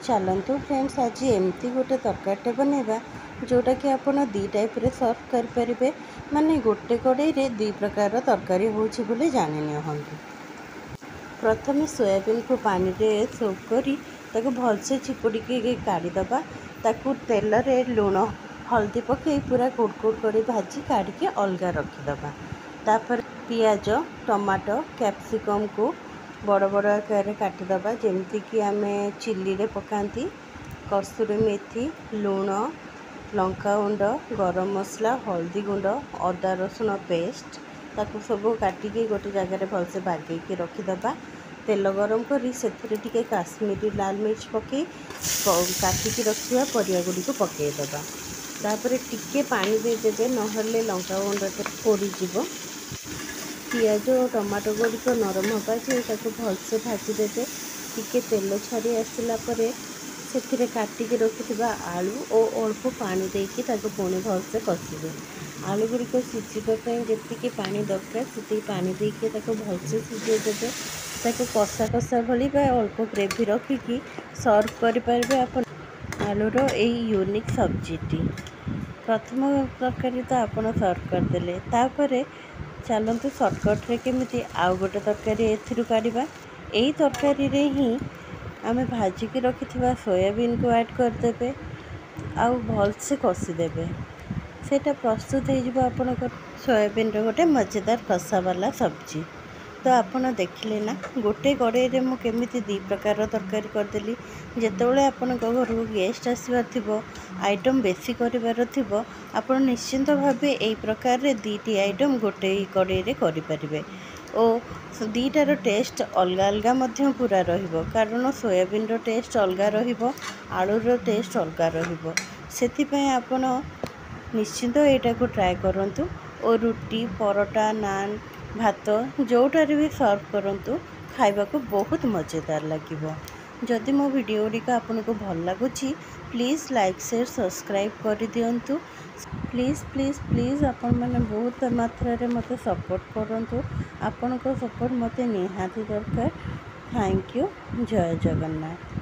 चलतु फ्रेंड्स आज एमती गोटे तरकारीटे बनैबा जोटा कि आप दी टाइप रे सर्व करें माने गोटे कड़े दी प्रकार तरकारी होची बोले जानि नियंतु। प्रथम सोयाबीन को पानी रे सोक करी ताको भलसे चिपुड़ी काढ़ीदबा ताकू तेल रे लुण हल्दी पकई पूरा कुड़कुड़ कर भाजी काढ़ी अलगा रखीदबा। तापर पियाज टमाटो कैप्सिकम को बड़ बड़ आकार काटिदबा जेमती कि आमे चिल्ली रे पकाती। कस्तूरी मेथी लुण लंका गुंड गरम मसला हल्दी गुंड अदा रसुण पेस्ट ताकू सब काटिकी गोटे जगह भलसे बागेकी रखीदबा। तेल गरम करी सेथिरे टिके काश्मीरी लाल मिर्च पकई काटिकी रखिया परिया गुड़ी को पकईदबा। तापर टिके पानी देदेबे नहले लंका गुंड पोड़ी जीवो। पियाज और टमाटो गुड़िक नरम होगा जे भलसे भाजी देते। टिके तेल छाड़ी आसला परे से काटिकी रखिथिबा आलू और अल्प पानी देकी ताको पुणी भलसे कषिबे। आलू गुड़िक सिझिबा जेतिकी पानी दरकार से पानी देकी ताको भलसे सिझाई देबे। ताको कषा कषा भली अल्प ग्रेवी रखिकी सर्व करें आप आलूर यही यूनिक सब्जीटी। प्रथम तरकारी तो आपड़ सर्व करदे तापर चलतु सर्टकट रे केमिति आउ गोटे तरकारी एथिरु काढ़िबा। यही तरकारी रे ही आमे भाजिकी रखिथिबा सोयाबीन को ऐड करदेबे आउ भलसे कषिदेबे। सेटा प्रस्तुत हो आपणकर सोयाबीन रे गोटे मजेदार कषा वाला सब्जी। तो आपण देखिले ना गोटे कड़े मु केमिति दी प्रकार तरकारी करदेली। जेतेबेले आपण घर गेस्ट आसबार थिबो आइटम बेसी करिवार थिबो आपण निश्चिंत भावे एई प्रकार रे दीटी आइटम गोटे कड़े रे करि परिबे और दीटार टेस्ट अलग अलग मध्य पूरा रहिबो। कारण सोयाबीन रो टेस्ट अलग रहिबो आलूर टेस्ट अलग रहिबो। सेति पय आपण निश्चिंत एटा को ट्राए करंतु और रुटी परोटा नान भात जोटारे भी सर्व करंतु खाइबा को बहुत मजेदार लगिबो। जदि मो वीडियो गुड़िक आपको भल लगुच प्लीज़ लाइक शेयर सब्सक्राइब कर दिंतु। प्लीज़ प्लीज़ प्लीज़ आपण मैंने बहुत मात्रा रे मते सपोर्ट करंतु। आपण को सपोर्ट मते निहाती दरकार। Thank you. जय जगन्नाथ।